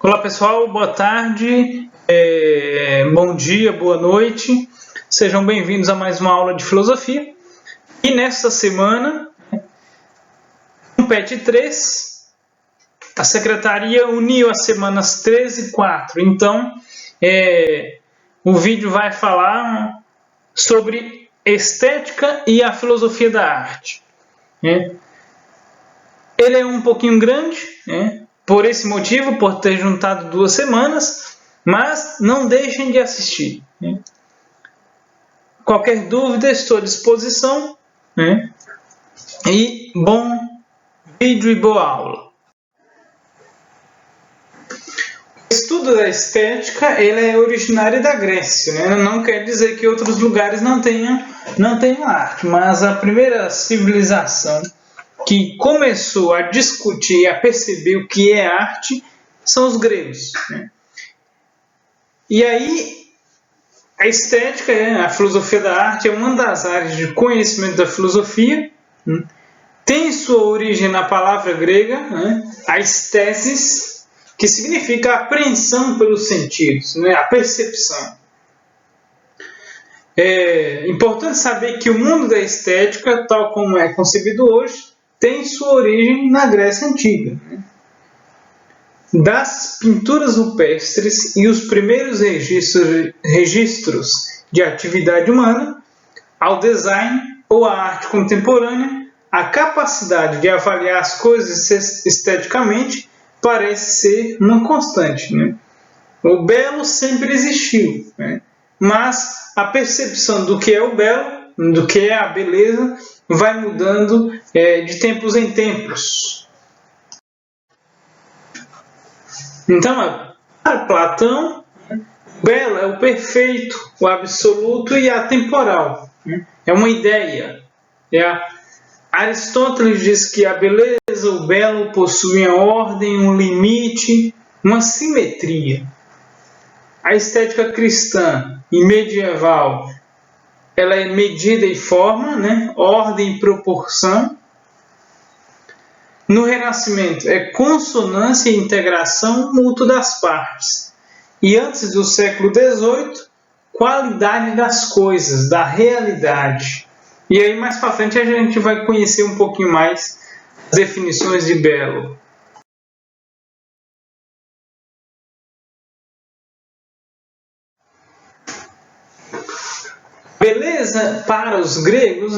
Olá pessoal, boa tarde, bom dia, boa noite, sejam bem-vindos a mais uma aula de filosofia. E nesta semana, no PET 3, a secretaria uniu as semanas 13 e 4, então o vídeo vai falar sobre estética e a filosofia da arte. Ele é um pouquinho grande, por esse motivo, por ter juntado 2 semanas, mas não deixem de assistir. Qualquer dúvida, estou à disposição. E bom vídeo e boa aula. O estudo da estética ele é originário da Grécia. Não quer dizer que outros lugares não tenham arte, mas a primeira civilização que começou a discutir e a perceber o que é arte são os gregos. E aí, a estética, a filosofia da arte, é uma das áreas de conhecimento da filosofia. Tem sua origem na palavra grega, a esthesis, que significa a apreensão pelos sentidos, a percepção. É importante saber que o mundo da estética, tal como é concebido hoje, tem sua origem na Grécia Antiga. Das pinturas rupestres e os primeiros registros de atividade humana, ao design ou à arte contemporânea, a capacidade de avaliar as coisas esteticamente parece ser uma constante. O belo sempre existiu, mas a percepção do que é o belo, do que é a beleza, vai mudando de tempos em tempos. Então, para Platão, o belo é o perfeito, o absoluto e atemporal. É uma ideia. Aristóteles diz que a beleza, o belo, possuem a ordem, um limite, uma simetria. A estética cristã e medieval ela é medida e forma, ordem e proporção. No Renascimento é consonância e integração mútua das partes. E antes do século XVIII, qualidade das coisas, da realidade. E aí mais para frente a gente vai conhecer um pouquinho mais as definições de belo. Beleza para os gregos,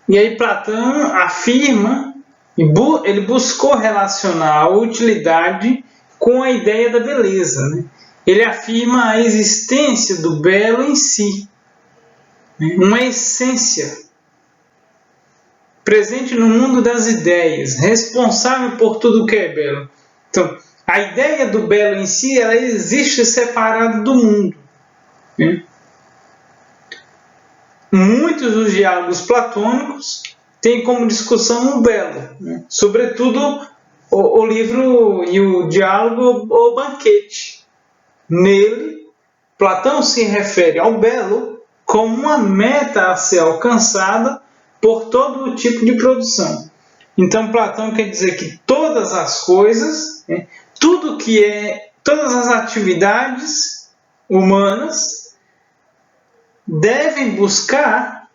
E aí Platão afirma, ele buscou relacionar a utilidade com a ideia da beleza. Ele afirma a existência do belo em si, uma essência presente no mundo das ideias, responsável por tudo que é belo. Então, a ideia do belo em si, ela existe separada do mundo. Muitos dos diálogos platônicos têm como discussão o belo, sobretudo o livro e o diálogo O Banquete. Nele, Platão se refere ao belo como uma meta a ser alcançada por todo o tipo de produção. Então, Platão quer dizer que todas as coisas, todas as atividades humanas devem buscar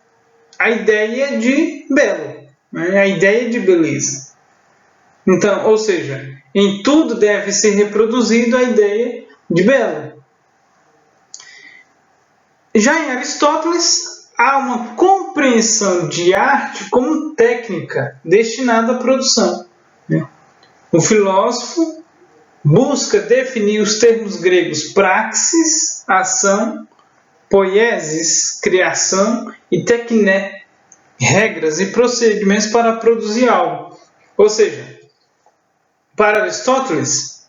a ideia de belo, a ideia de beleza. Então, ou seja, em tudo deve ser reproduzido a ideia de belo. Já em Aristóteles, há uma compreensão de arte como técnica destinada à produção. O filósofo busca definir os termos gregos praxis, ação, poiesis, criação, e tecné, regras e procedimentos para produzir algo. Ou seja, para Aristóteles,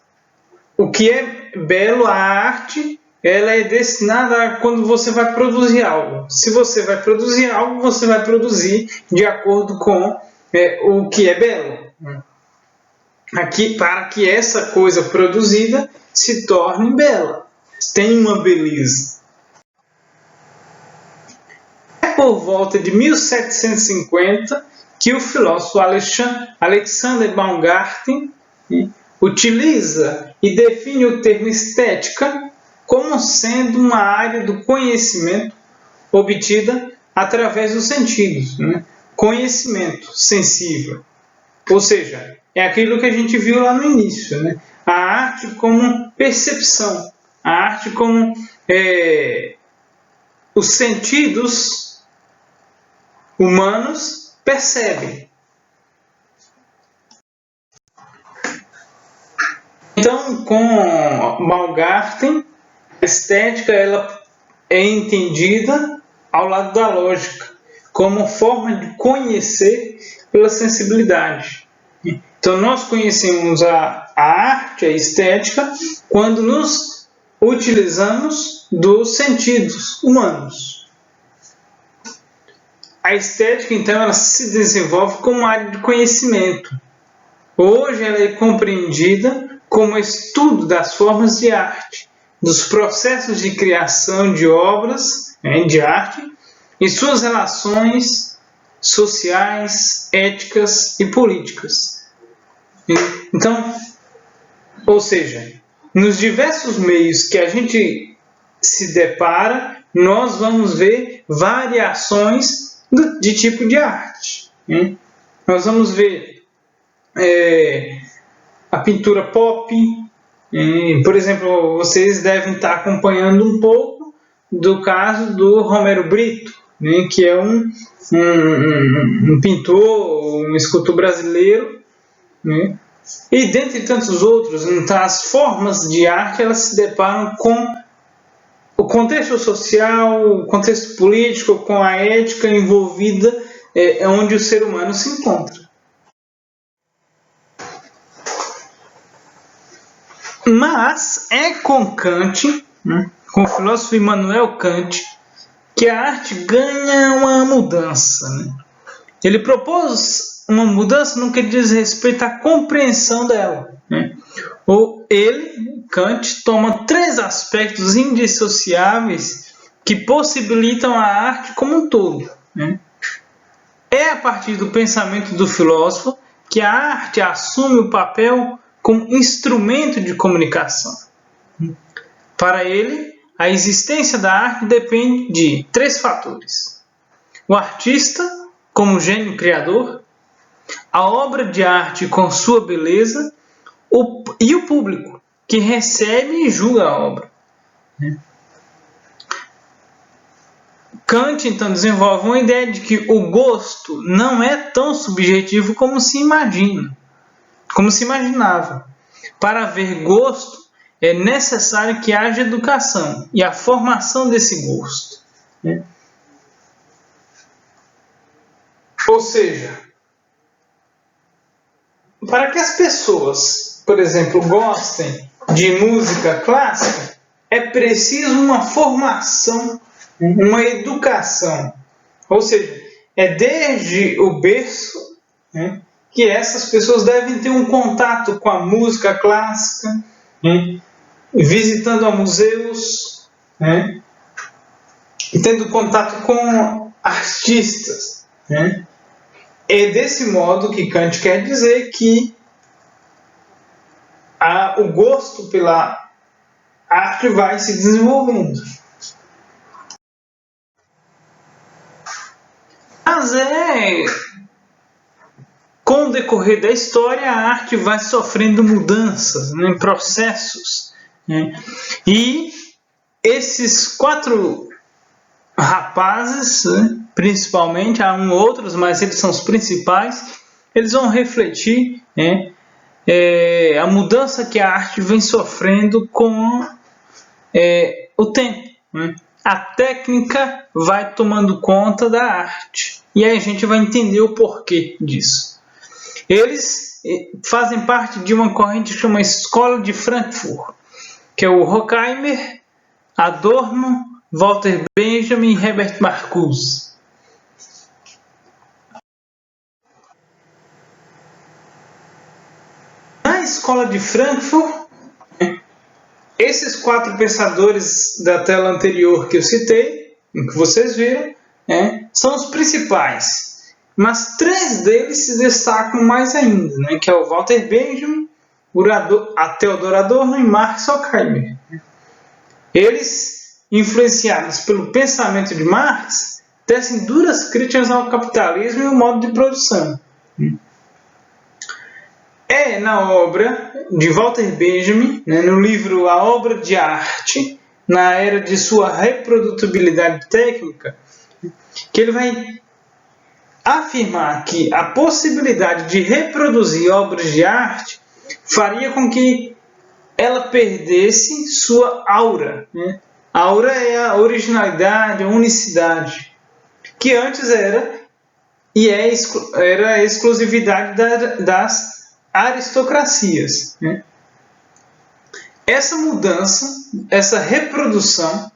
o que é belo, a arte, ela é destinada a quando você vai produzir algo. Se você vai produzir algo, você vai produzir de acordo com o que é belo. Aqui, para que essa coisa produzida se torne bela, tenha uma beleza. Por volta de 1750 que o filósofo Alexander Baumgarten utiliza e define o termo estética como sendo uma área do conhecimento obtida através dos sentidos, né? Conhecimento sensível, ou seja, é aquilo que a gente viu lá no início, né? A arte como percepção, a arte como os sentidos humanos percebem. Então, com Baumgarten, a estética ela é entendida ao lado da lógica, como forma de conhecer pela sensibilidade. Então, nós conhecemos a arte, a estética, quando nos utilizamos dos sentidos humanos. A estética, então, ela se desenvolve como área de conhecimento. Hoje, ela é compreendida como estudo das formas de arte, dos processos de criação de obras de arte e suas relações sociais, éticas e políticas. Então, ou seja, nos diversos meios que a gente se depara, nós vamos ver variações de tipo de arte. Nós vamos ver a pintura pop. Por exemplo, vocês devem estar acompanhando um pouco do caso do Romero Brito, que é um pintor, um escultor brasileiro, e dentre tantos outros. Então, as formas de arte elas se deparam com o contexto social, o contexto político, com a ética envolvida onde o ser humano se encontra. Mas é com Kant, com o filósofo Immanuel Kant, que a arte ganha uma mudança. Ele propôs uma mudança no que diz respeito à compreensão dela. Kant, toma 3 aspectos indissociáveis que possibilitam a arte como um todo. É a partir do pensamento do filósofo que a arte assume o papel como instrumento de comunicação. Para ele, a existência da arte depende de 3 fatores: o artista, como gênio criador, a obra de arte com sua beleza e o público, que recebe e julga a obra. Kant, então, desenvolve uma ideia de que o gosto não é tão subjetivo como se imaginava. Para haver gosto, é necessário que haja educação e a formação desse gosto. Ou seja, para que as pessoas, por exemplo, gostem de música clássica, é preciso uma formação, uma educação. Ou seja, é desde o berço que essas pessoas devem ter um contato com a música clássica, visitando a museus, e tendo contato com artistas. É desse modo que Kant quer dizer que o gosto pela arte vai se desenvolvendo. Mas com o decorrer da história, a arte vai sofrendo mudanças, processos. E esses 4 rapazes, principalmente, há outros, mas eles são os principais, eles vão refletir a mudança que a arte vem sofrendo com o tempo. A técnica vai tomando conta da arte. E aí a gente vai entender o porquê disso. Eles fazem parte de uma corrente que chama Escola de Frankfurt, que é o Horkheimer, Adorno, Walter Benjamin e Herbert Marcuse. Na Escola de Frankfurt, esses 4 pensadores da tela anterior que eu citei, que vocês viram, são os principais. Mas 3 deles se destacam mais ainda, que é o Walter Benjamin, a Theodor Adorno e Marx Horkheimer. Eles, influenciados pelo pensamento de Marx, tecem duras críticas ao capitalismo e ao modo de produção. É na obra de Walter Benjamin, no livro A Obra de Arte, na era de sua reprodutibilidade técnica, que ele vai afirmar que a possibilidade de reproduzir obras de arte faria com que ela perdesse sua aura. Aura é a originalidade, a unicidade, que antes era e era a exclusividade das aristocracias. Essa mudança, essa reprodução,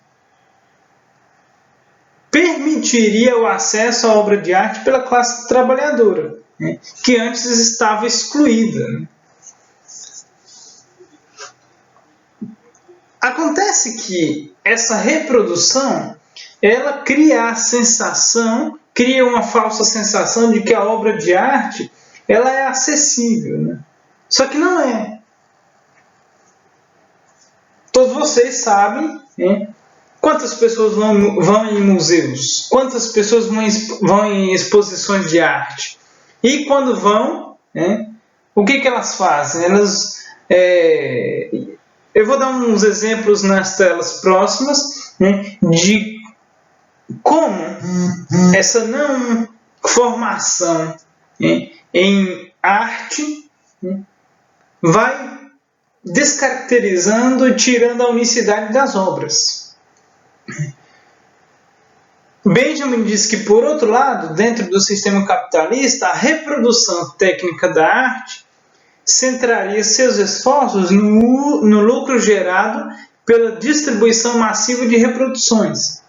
permitiria o acesso à obra de arte pela classe trabalhadora, que antes estava excluída. Acontece que essa reprodução, ela cria a sensação, cria uma falsa sensação de que a obra de arte ela é acessível. Só que não é. Todos vocês sabem, quantas pessoas vão em museus, quantas pessoas vão em exposições de arte. E quando vão, o que elas fazem? Eu vou dar uns exemplos nas telas próximas de como essa não formação em arte vai descaracterizando e tirando a unicidade das obras. Benjamin diz que, por outro lado, dentro do sistema capitalista, a reprodução técnica da arte centraria seus esforços no lucro gerado pela distribuição massiva de reproduções.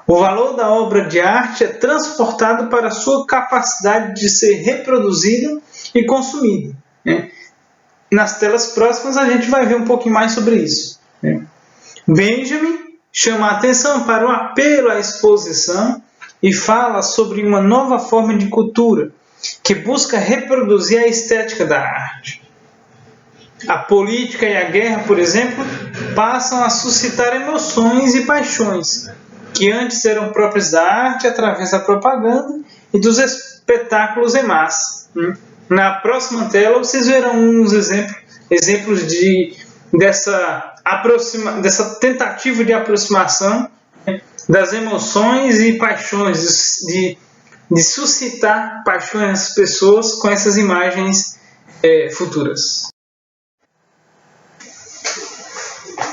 O valor da obra de arte é transportado para a sua capacidade de ser reproduzida e consumida. Nas telas próximas a gente vai ver um pouquinho mais sobre isso. Benjamin chama a atenção para o apelo à exposição e fala sobre uma nova forma de cultura que busca reproduzir a estética da arte. A política e a guerra, por exemplo, passam a suscitar emoções e paixões que antes eram próprias da arte através da propaganda e dos espetáculos em massa. Na próxima tela vocês verão uns exemplos dessa tentativa de aproximação das emoções e paixões, de suscitar paixões nas pessoas com essas imagens futuras.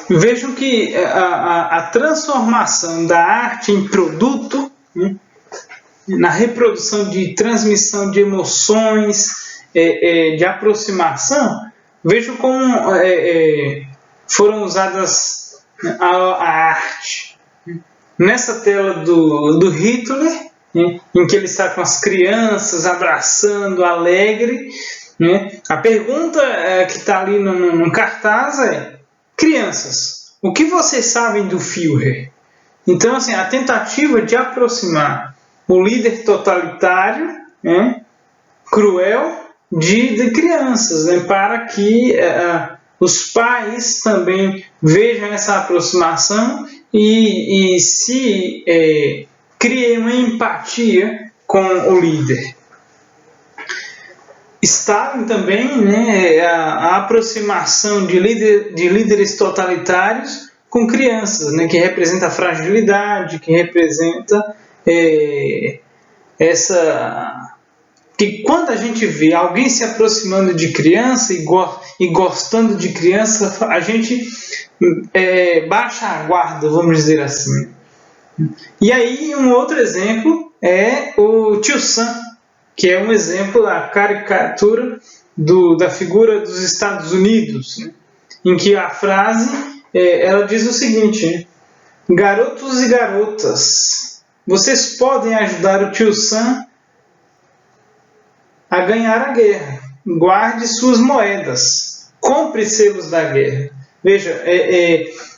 Vejam que a transformação da arte em produto, na reprodução de transmissão de emoções, de aproximação, vejam como foram usadas a arte. Nessa tela do Hitler, em que ele está com as crianças abraçando, alegre, a pergunta que está ali no cartaz é: crianças, o que vocês sabem do Führer? Então, assim, a tentativa de aproximar o líder totalitário, cruel, de crianças, para que os pais também vejam essa aproximação e se criem uma empatia com o líder. Stalin também, a aproximação de líderes totalitários com crianças, que representa a fragilidade, que representa que quando a gente vê alguém se aproximando de criança e gostando de criança, a gente baixa a guarda, vamos dizer assim. E aí um outro exemplo é o Tio Sam, que é um exemplo da caricatura da figura dos Estados Unidos, em que a frase ela diz o seguinte: garotos e garotas, vocês podem ajudar o Tio Sam a ganhar a guerra. Guarde suas moedas, compre selos da guerra. Veja,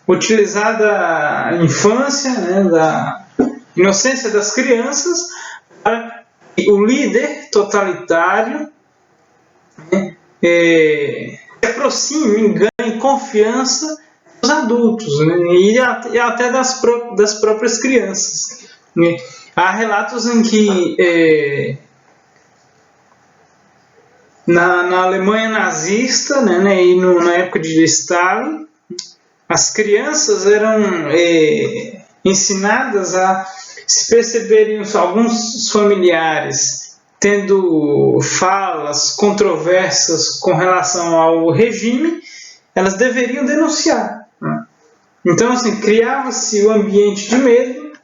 utilizada a infância, da inocência das crianças, para o líder totalitário se aproxime, ganhe confiança dos adultos, né? E até das próprias crianças, né? Há relatos em que na Alemanha nazista, né, e na época de Stalin, as crianças eram ensinadas a se perceberem alguns familiares tendo falas controversas com relação ao regime, elas deveriam denunciar, né? Então, assim, criava-se o ambiente de medo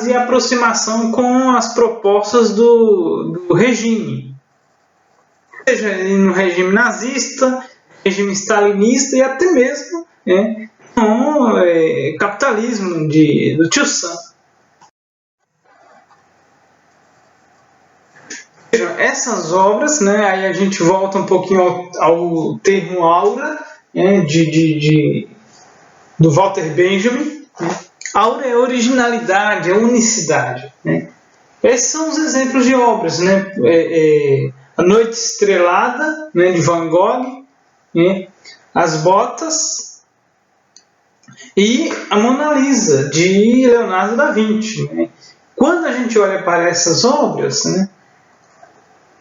e aproximação com as propostas do regime, seja no regime nazista, regime stalinista e até mesmo com capitalismo do Tio Sam. Essas obras, né, aí a gente volta um pouquinho ao termo aura, né, do Walter Benjamin, né? Aura é originalidade, é unicidade, né? Esses são os exemplos de obras, né? A Noite Estrelada, né, de Van Gogh, né? As Botas e a Mona Lisa, de Leonardo da Vinci, né? Quando a gente olha para essas obras, né,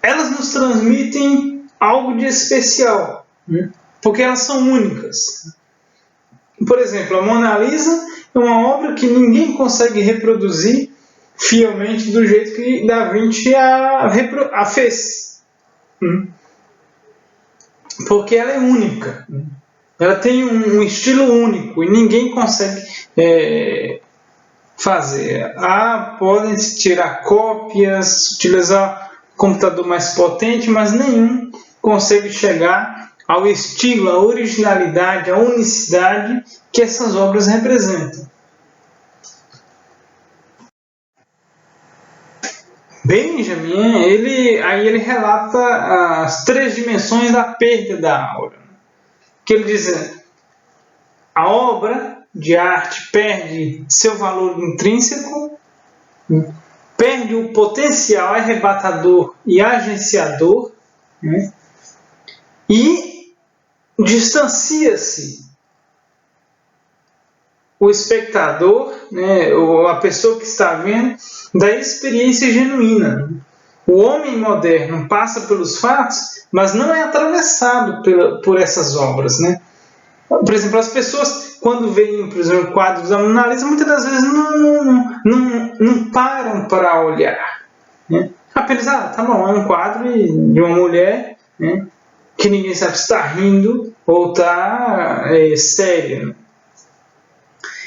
elas nos transmitem algo de especial, né? Porque elas são únicas. Por exemplo, a Mona Lisa é uma obra que ninguém consegue reproduzir fielmente do jeito que Da Vinci a fez. Porque ela é única. Ela tem um estilo único e ninguém consegue fazer. Podem tirar cópias, utilizar computador mais potente, mas nenhum consegue chegar ao estilo, à originalidade, à unicidade que essas obras representam. Benjamin, ele relata as 3 dimensões da perda da aura. Que ele diz: a obra de arte perde seu valor intrínseco, perde o potencial arrebatador e agenciador, né? E distancia-se o espectador, né, ou a pessoa que está vendo, da experiência genuína. O homem moderno passa pelos fatos, mas não é atravessado por essas obras, né? Por exemplo, as pessoas, quando veem, por exemplo, quadros da Mona Lisa, muitas das vezes não param para olhar, né? Apenas, tá bom, é um quadro de uma mulher, né, que ninguém sabe se está rindo ou está séria.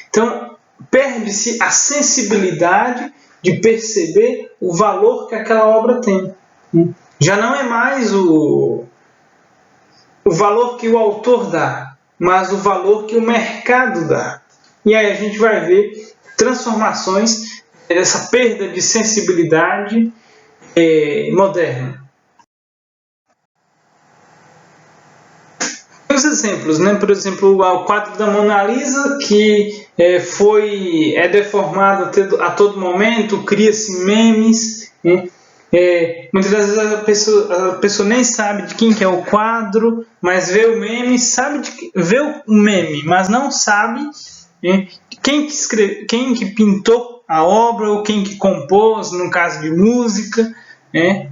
Então, perde-se a sensibilidade de perceber o valor que aquela obra tem. Já não é mais o valor que o autor dá, mas o valor que o mercado dá. E aí a gente vai ver transformações dessa perda de sensibilidade moderna. Os exemplos, né? Por exemplo, o quadro da Mona Lisa, que é deformado a todo momento, cria-se memes, né? Muitas das vezes a pessoa nem sabe de quem que é o quadro, mas vê o meme, vê o meme, mas não sabe, né, quem que pintou a obra ou quem que compôs, no caso de música, né?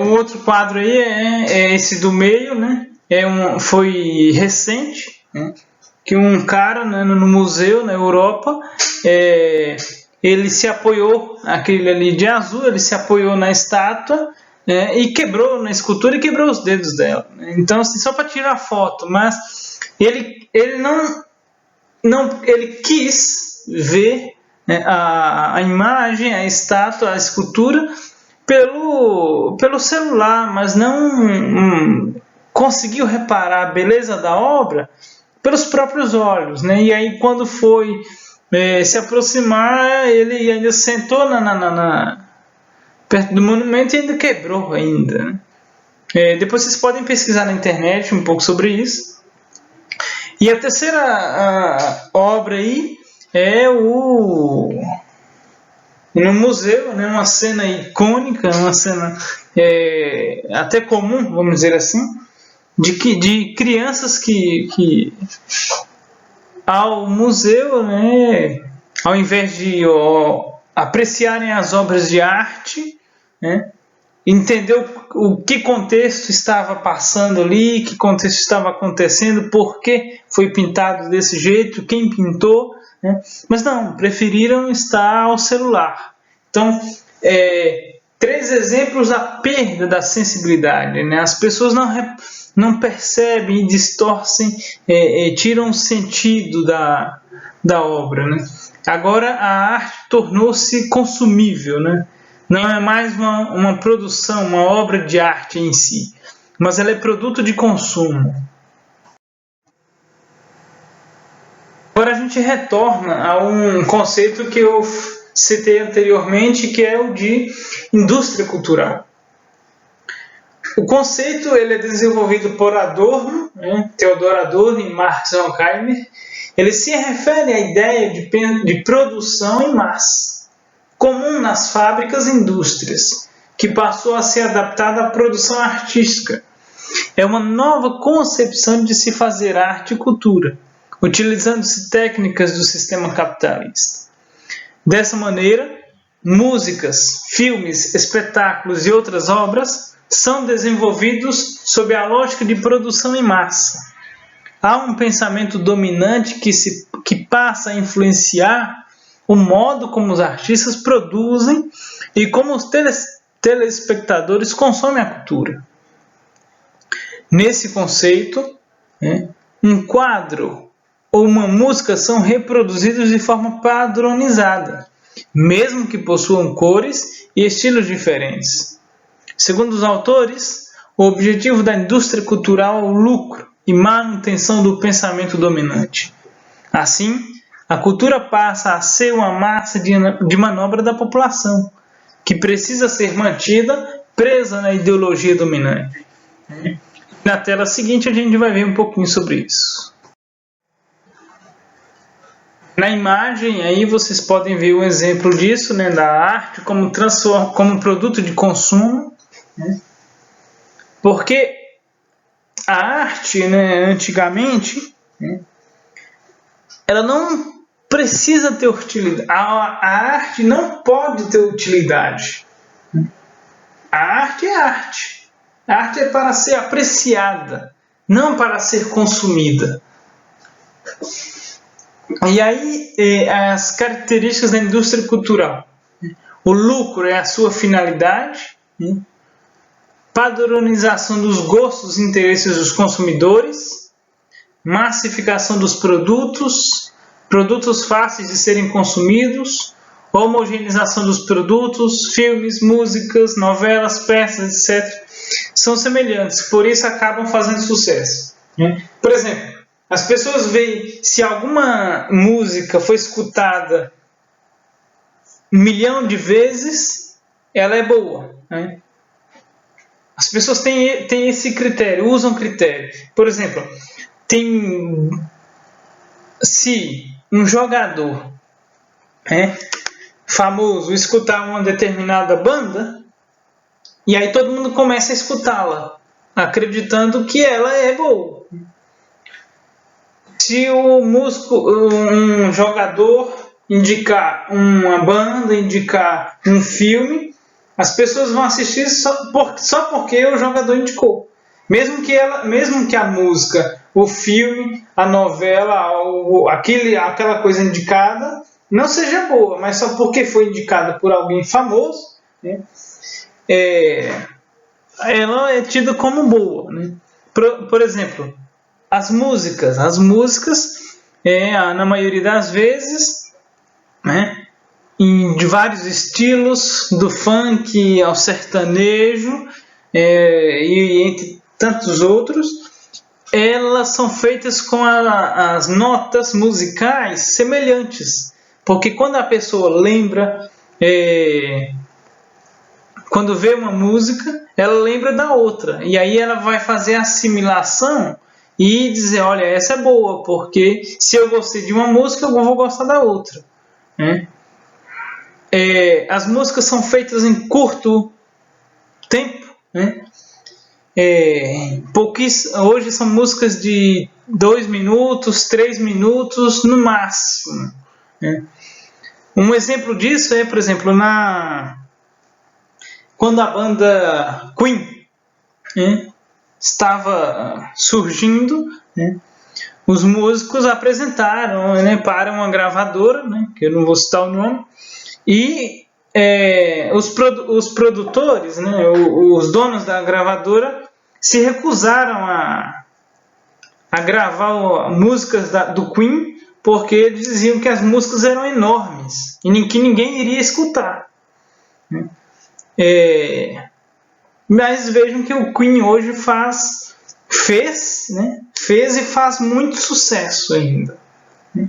Um outro quadro aí é esse do meio, né? Foi recente, né, que um cara, né, no museu na Europa, ele se apoiou, aquele ali de azul, ele se apoiou na estátua, né, e quebrou na escultura e quebrou os dedos dela. Então, assim, só para tirar foto, mas ele ele quis ver, né, a imagem, a estátua, a escultura pelo celular, mas não conseguiu reparar a beleza da obra pelos próprios olhos, né? E aí, quando foi se aproximar, ele ainda sentou perto do monumento e ainda quebrou ainda, né? Depois vocês podem pesquisar na internet um pouco sobre isso. E a terceira obra aí é no museu, né, uma cena icônica, uma cena até comum, vamos dizer assim, de crianças que ao museu, né, ao invés de apreciarem as obras de arte, né, entender o que contexto estava passando ali, que contexto estava acontecendo, por que foi pintado desse jeito, quem pintou, né? Mas não, preferiram estar ao celular. Então, 3 exemplos da perda da sensibilidade, né? As pessoas não percebem, distorcem, tiram o sentido da obra, né? Agora a arte tornou-se consumível, né? Não é mais uma produção, uma obra de arte em si, mas ela é produto de consumo. Agora a gente retorna a um conceito que eu citei anteriormente, que é o de indústria cultural. O conceito ele é desenvolvido por Adorno, Theodor Adorno e Marx Horkheimer. Ele se refere à ideia de produção em massa, comum nas fábricas e indústrias, que passou a ser adaptada à produção artística. É uma nova concepção de se fazer arte e cultura, utilizando-se técnicas do sistema capitalista. Dessa maneira, músicas, filmes, espetáculos e outras obras são desenvolvidos sob a lógica de produção em massa. Há um pensamento dominante que passa a influenciar o modo como os artistas produzem e como os telespectadores consomem a cultura. Nesse conceito, um quadro ou uma música são reproduzidos de forma padronizada, mesmo que possuam cores e estilos diferentes. Segundo os autores, o objetivo da indústria cultural é o lucro e manutenção do pensamento dominante. Assim, a cultura passa a ser uma massa de manobra da população, que precisa ser mantida presa na ideologia dominante. Na tela seguinte a gente vai ver um pouquinho sobre isso. Na imagem aí vocês podem ver um exemplo disso, né, da arte como produto de consumo, né? Porque a arte, né, antigamente, né, ela não precisa ter utilidade. A arte não pode ter utilidade. A arte é arte. A arte é para ser apreciada, não para ser consumida. E aí, as características da indústria cultural. O lucro é a sua finalidade, padronização dos gostos e interesses dos consumidores, massificação dos produtos fáceis de serem consumidos, homogeneização dos produtos, filmes, músicas, novelas, peças, etc. São semelhantes, por isso acabam fazendo sucesso. Por exemplo, as pessoas veem se alguma música foi escutada 1 milhão de vezes, ela é boa. As pessoas têm esse critério, usam critério. Por exemplo, se um jogador famoso escutar uma determinada banda, e aí todo mundo começa a escutá-la, acreditando que ela é boa. Se um jogador indicar uma banda, indicar um filme, as pessoas vão assistir só porque o jogador indicou. Mesmo que a música, o filme, a novela, aquela coisa indicada não seja boa, mas só porque foi indicada por alguém famoso, né, ela é tida como boa. Né? Por exemplo, as músicas, na maioria das vezes, né, de vários estilos, do funk ao sertanejo e entre tantos outros, elas são feitas com as notas musicais semelhantes, porque quando a pessoa lembra, quando vê uma música, ela lembra da outra, e aí ela vai fazer a assimilação e dizer, olha, essa é boa, porque se eu gostei de uma música, eu vou gostar da outra. As músicas são feitas em curto tempo, né? Hoje são músicas de 2 minutos, 3 minutos no máximo, né? Um exemplo disso é, por exemplo, quando a banda Queen, né, estava surgindo, né, os músicos apresentaram, né, para uma gravadora, né, que eu não vou citar o nome, e os produtores, né, os donos da gravadora, se recusaram a gravar músicas do Queen, porque eles diziam que as músicas eram enormes e que ninguém iria escutar. Mas vejam que o Queen hoje fez e faz muito sucesso ainda, né?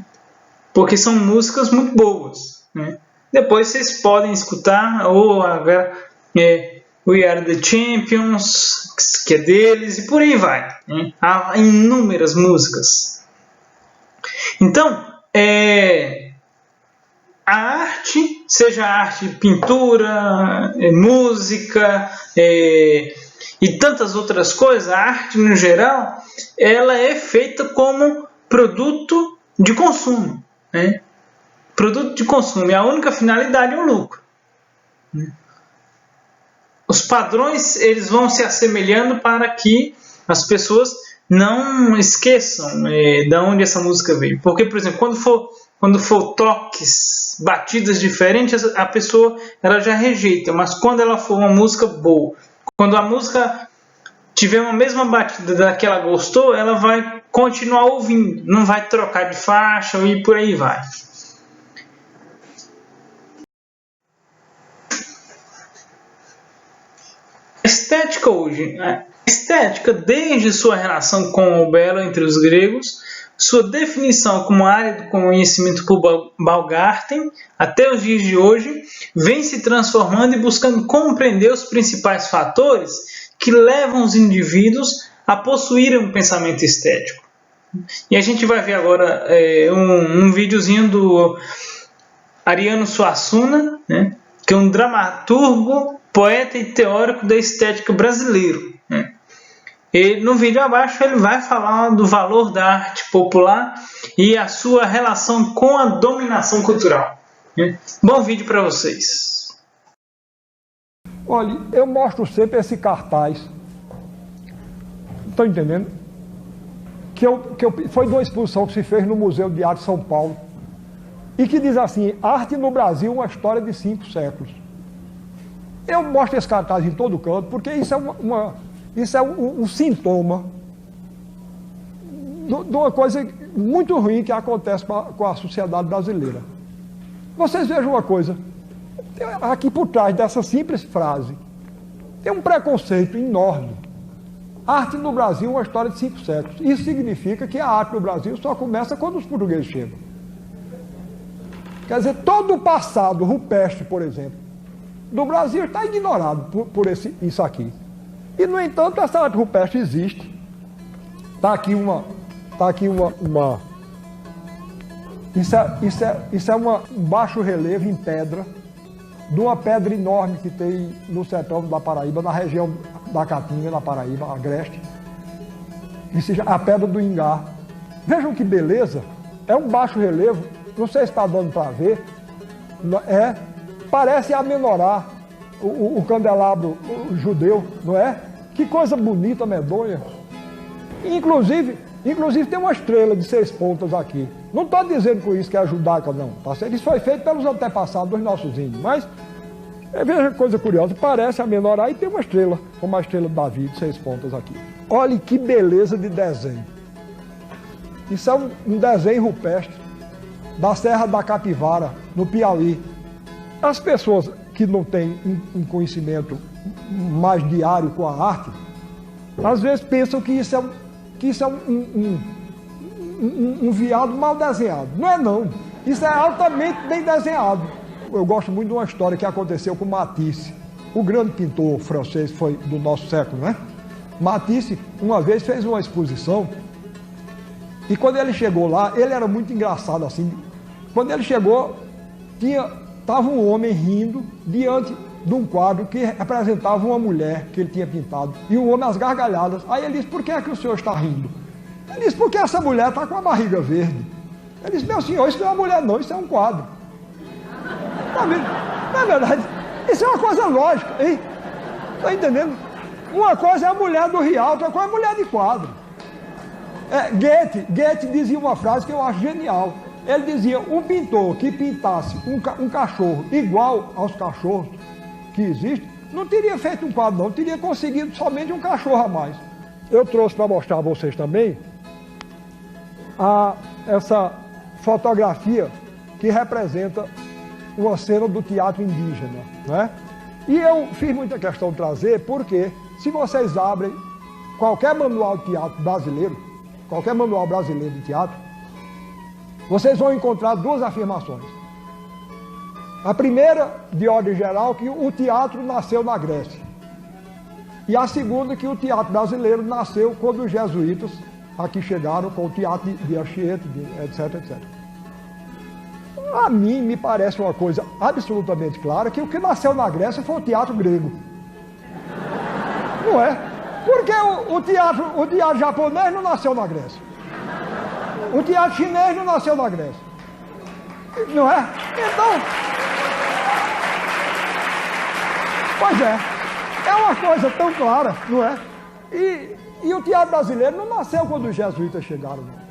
Porque são músicas muito boas, né? Depois vocês podem escutar We Are The Champions, que é deles, e por aí vai, né? Há inúmeras músicas. Então, a arte, seja arte, pintura, música e tantas outras coisas, a arte no geral, ela é feita como produto de consumo, né? Produto de consumo, e a única finalidade é o lucro. Os padrões, eles vão se assemelhando para que as pessoas não esqueçam de onde essa música veio. Porque, por exemplo, quando for toques, batidas diferentes, a pessoa ela já rejeita. Mas quando ela for uma música boa, quando a música tiver uma mesma batida da que ela gostou, ela vai continuar ouvindo, não vai trocar de faixa e por aí vai. Estética hoje. A estética, desde sua relação com o belo entre os gregos, sua definição como área do conhecimento por Baumgarten, até os dias de hoje, vem se transformando e buscando compreender os principais fatores que levam os indivíduos a possuírem um pensamento estético. E a gente vai ver agora um videozinho do Ariano Suassuna, né, que é um dramaturgo, poeta e teórico da estética brasileiro, né? E no vídeo abaixo ele vai falar do valor da arte popular e a sua relação com a dominação cultural, né? Bom vídeo para vocês. Olha, eu mostro sempre esse cartaz. Estão entendendo? Foi de uma exposição que se fez no Museu de Arte de São Paulo e que diz assim: arte no Brasil, uma história de 5 séculos. Eu mostro esse cartaz em todo canto porque isso é um sintoma de uma coisa muito ruim que acontece com a sociedade brasileira. Vocês vejam uma coisa, aqui por trás dessa simples frase, tem um preconceito enorme. Arte no Brasil, uma história de 5 séculos. Isso significa que a arte no Brasil só começa quando os portugueses chegam. Quer dizer, todo o passado rupestre, por exemplo, do Brasil está ignorado por isso aqui. E, no entanto, essa arte rupestre existe. Está aqui uma... Isso é um baixo relevo em pedra, de uma pedra enorme que tem no sertão da Paraíba, na região da Caatinga, na Paraíba, Agreste. A pedra do Ingá. Vejam que beleza. É um baixo relevo, não sei se está dando para ver, parece a menorá, o candelabro judeu, não é? Que coisa bonita, medonha. Inclusive tem uma estrela de 6 pontas aqui. Não estou dizendo com isso que é judaica, não. Tá certo? Isso foi feito pelos antepassados dos nossos índios. Mas, veja que coisa curiosa, parece a menorá e tem uma estrela, como a estrela de Davi, de 6 pontas aqui. Olha que beleza de desenho. Isso é um desenho rupestre da Serra da Capivara, no Piauí. As pessoas que não têm um conhecimento mais diário com a arte, às vezes pensam que isso é um veado mal desenhado. Não é não. Isso é altamente bem desenhado. Eu gosto muito de uma história que aconteceu com Matisse, o grande pintor francês, foi do nosso século, né? Matisse, uma vez, fez uma exposição e quando ele chegou lá, ele era muito engraçado assim. Quando ele chegou, estava um homem rindo diante de um quadro que representava uma mulher que ele tinha pintado, e o homem às gargalhadas. Aí ele disse, por que é que o senhor está rindo? Ele disse, porque essa mulher está com a barriga verde. Ele disse, meu senhor, isso não é uma mulher não, isso é um quadro. Não é verdade? Isso é uma coisa lógica, hein? Está entendendo? Uma coisa é a mulher do Rialto, outra coisa é a mulher de quadro. Goethe dizia uma frase que eu acho genial. Ele dizia, um pintor que pintasse um cachorro igual aos cachorros que existem, não teria feito um quadro não, teria conseguido somente um cachorro a mais. Eu trouxe para mostrar a vocês também essa fotografia que representa uma cena do teatro indígena, né? E eu fiz muita questão de trazer porque, se vocês abrem qualquer manual de teatro brasileiro, qualquer manual brasileiro de teatro, vocês vão encontrar duas afirmações. A primeira, de ordem geral, que o teatro nasceu na Grécia. E a segunda, que o teatro brasileiro nasceu quando os jesuítas aqui chegaram com o teatro de Anchieta, etc, etc. A mim me parece uma coisa absolutamente clara que o que nasceu na Grécia foi o teatro grego. Não é? Porque o teatro japonês não nasceu na Grécia. O teatro chinês não nasceu na Grécia. Não é? Então... Pois é uma coisa tão clara, não é? E o teatro brasileiro não nasceu quando os jesuítas chegaram, não.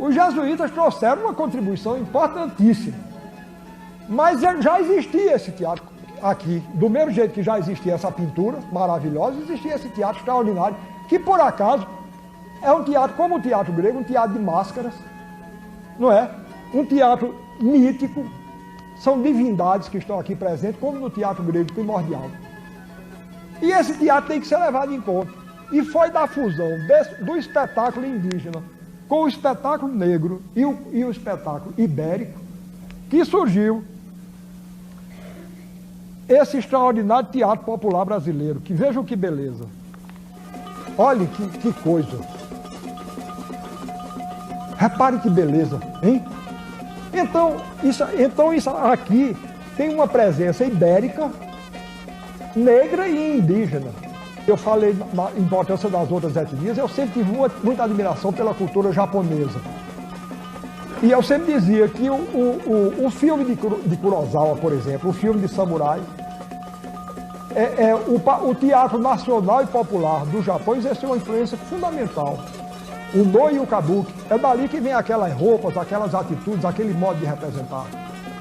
Os jesuítas trouxeram uma contribuição importantíssima. Mas já existia esse teatro aqui, do mesmo jeito que já existia essa pintura maravilhosa, existia esse teatro extraordinário, que por acaso é um teatro como o teatro grego, um teatro de máscaras, não é? Um teatro mítico, são divindades que estão aqui presentes, como no teatro grego primordial. E esse teatro tem que ser levado em conta. E foi da fusão do espetáculo indígena com o espetáculo negro e o espetáculo ibérico que surgiu esse extraordinário teatro popular brasileiro, que vejam que beleza. Olhem que coisa. Reparem que beleza, hein? Então isso aqui tem uma presença ibérica, negra e indígena. Eu falei na importância das outras etnias, eu sempre tive muita admiração pela cultura japonesa. E eu sempre dizia que o filme de Kurosawa, por exemplo, o filme de samurai, o teatro nacional e popular do Japão exerceu uma influência fundamental. O no e o kabuki, é dali que vem aquelas roupas, aquelas atitudes, aquele modo de representar.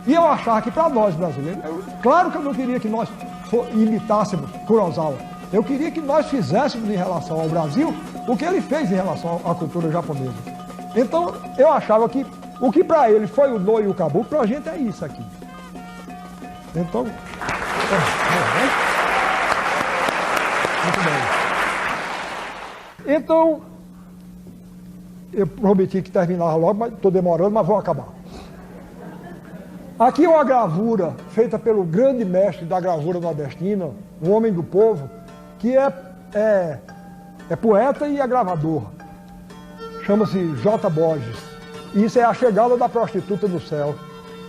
E eu achava que para nós brasileiros, claro que eu não queria que nós imitássemos Kurosawa, eu queria que nós fizéssemos em relação ao Brasil o que ele fez em relação à cultura japonesa. Então eu achava que o que para ele foi o no e o kabuki, para a gente é isso aqui. Então... Muito bem. Então, eu prometi que terminava logo, mas estou demorando, mas vou acabar. Aqui é uma gravura feita pelo grande mestre da gravura nordestina, um homem do povo, que é poeta e é gravador. Chama-se J. Borges. E isso é A Chegada da Prostituta no Céu.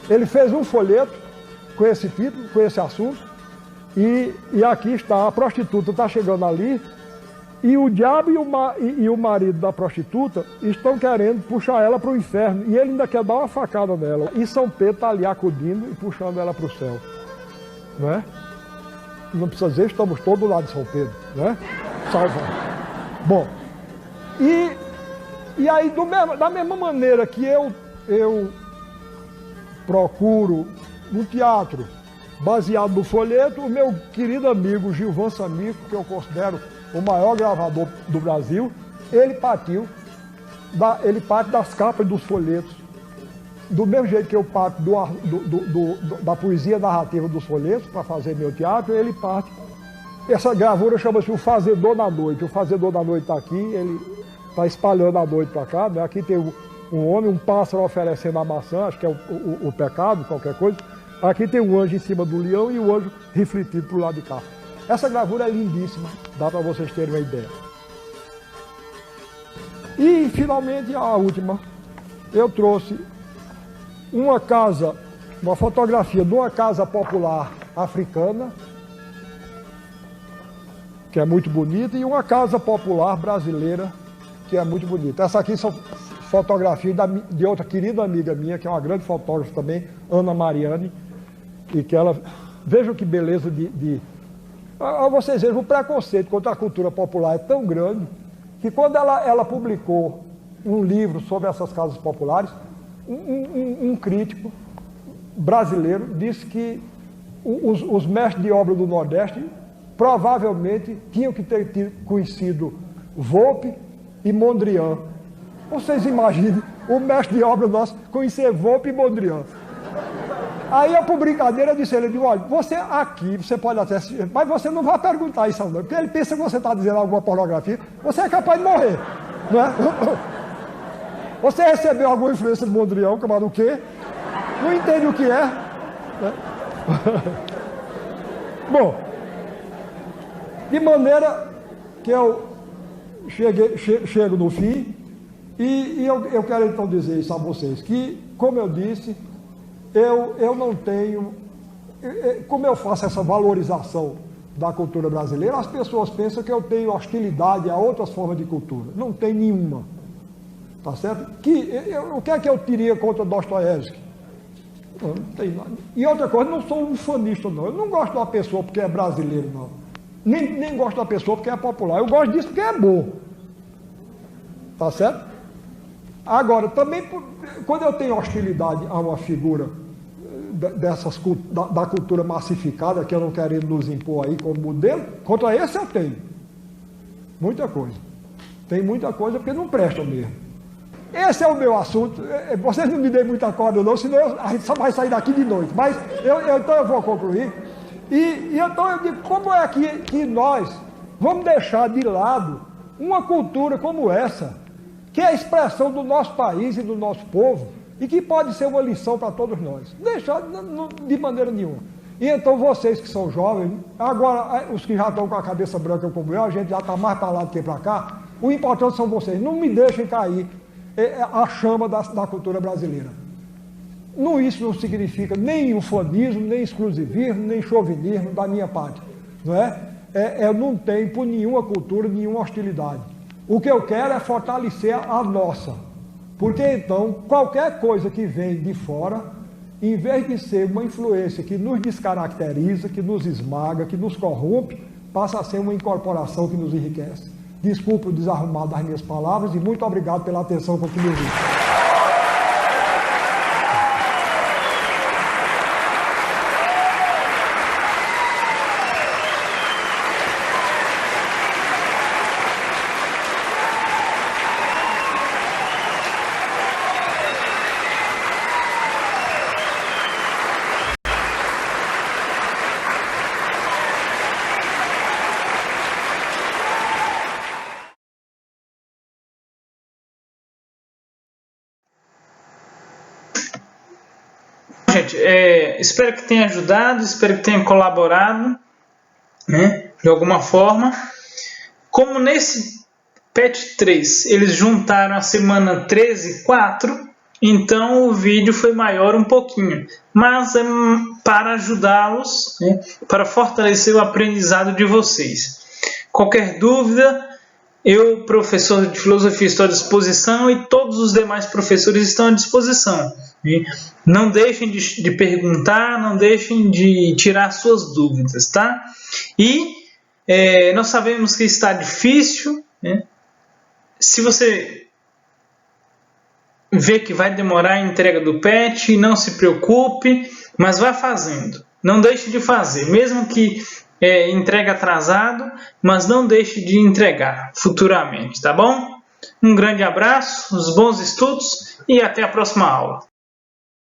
Ele fez um folheto com esse título, com esse assunto, e aqui está, a prostituta está chegando ali, e o diabo e o marido da prostituta estão querendo puxar ela para o inferno, e ele ainda quer dar uma facada nela. E São Pedro está ali acudindo e puxando ela para o céu. Não é? Não precisa dizer, estamos todos lá de São Pedro, não é? Salve. Bom, e aí da mesma maneira que eu procuro no teatro, baseado no folheto, o meu querido amigo Gilvan Samico, que eu considero o maior gravador do Brasil, ele parte das capas dos folhetos. Do mesmo jeito que eu parto da poesia narrativa dos folhetos para fazer meu teatro, ele parte. Essa gravura chama-se O Fazedor da Noite. O Fazedor da Noite está aqui, ele está espalhando a noite para cá, né? Aqui tem um homem, um pássaro oferecendo a maçã, acho que é o pecado, qualquer coisa. Aqui tem um anjo em cima do leão e o anjo refletido para o lado de cá. Essa gravura é lindíssima, dá para vocês terem uma ideia. E, finalmente, a última, eu trouxe uma fotografia de uma casa popular africana, que é muito bonita, e uma casa popular brasileira, que é muito bonita. Essa aqui são fotografias de outra querida amiga minha, que é uma grande fotógrafa também, Ana Mariani, e que ela... Vejam que beleza vocês vejam, o preconceito contra a cultura popular é tão grande, que quando ela publicou um livro sobre essas casas populares, um crítico brasileiro disse que os mestres de obra do Nordeste provavelmente tinham que ter conhecido Volpe e Mondrian. Vocês imaginem o mestre de obra nosso conhecer Volpe e Mondrian. Aí eu, por brincadeira, disse ele, olha, você aqui, você pode até assistir, mas você não vai perguntar isso não, porque ele pensa que você está dizendo alguma pornografia, você é capaz de morrer, não é? Você recebeu alguma influência de Mondrian, chamado o quê? Não entende o que é? Né? Bom, de maneira que eu chego no fim, e eu quero então dizer isso a vocês, que, como eu disse, eu não tenho, como eu faço essa valorização da cultura brasileira, as pessoas pensam que eu tenho hostilidade a outras formas de cultura. Não tem nenhuma. Tá certo? O que é que eu teria contra Dostoiévski? Não tem nada. E outra coisa, não sou um fanista, não. Eu não gosto de uma pessoa porque é brasileiro, não. Nem gosto de uma pessoa porque é popular. Eu gosto disso porque é bom. Tá certo? Agora, também, quando eu tenho hostilidade a uma figura da cultura massificada, que eu não quero nos impor aí como modelo, contra esse eu tenho. Muita coisa. Tem muita coisa porque não presta mesmo. Esse é o meu assunto. Vocês não me deem muita corda não, senão a gente só vai sair daqui de noite. Mas então eu vou concluir. E então eu digo, como é que nós vamos deixar de lado uma cultura como essa, que é a expressão do nosso país e do nosso povo, e que pode ser uma lição para todos nós. Deixar de maneira nenhuma. E então vocês que são jovens, agora os que já estão com a cabeça branca como eu, a gente já está mais para lá do que para cá, o importante são vocês. Não me deixem cair a chama da cultura brasileira. Isso não significa nem ufanismo, nem exclusivismo, nem chauvinismo da minha parte. Não é? Eu não tenho por nenhuma cultura, nenhuma hostilidade. O que eu quero é fortalecer a nossa. Porque então, qualquer coisa que vem de fora, em vez de ser uma influência que nos descaracteriza, que nos esmaga, que nos corrompe, passa a ser uma incorporação que nos enriquece. Desculpe o desarrumado das minhas palavras e muito obrigado pela atenção com que me ouviu. Gente, espero que tenha ajudado, espero que tenha colaborado, né, de alguma forma. Como nesse PET 3 eles juntaram a semana 13 e 4, então o vídeo foi maior um pouquinho, mas é para ajudá-los, né, para fortalecer o aprendizado de vocês. Qualquer dúvida, eu, professor de filosofia, estou à disposição e todos os demais professores estão à disposição. Não deixem de perguntar, não deixem de tirar suas dúvidas, tá? E nós sabemos que está difícil, né? Se você vê que vai demorar a entrega do PET, não se preocupe, mas vá fazendo. Não deixe de fazer, mesmo que entregue atrasado, mas não deixe de entregar futuramente, tá bom? Um grande abraço, uns bons estudos e até a próxima aula.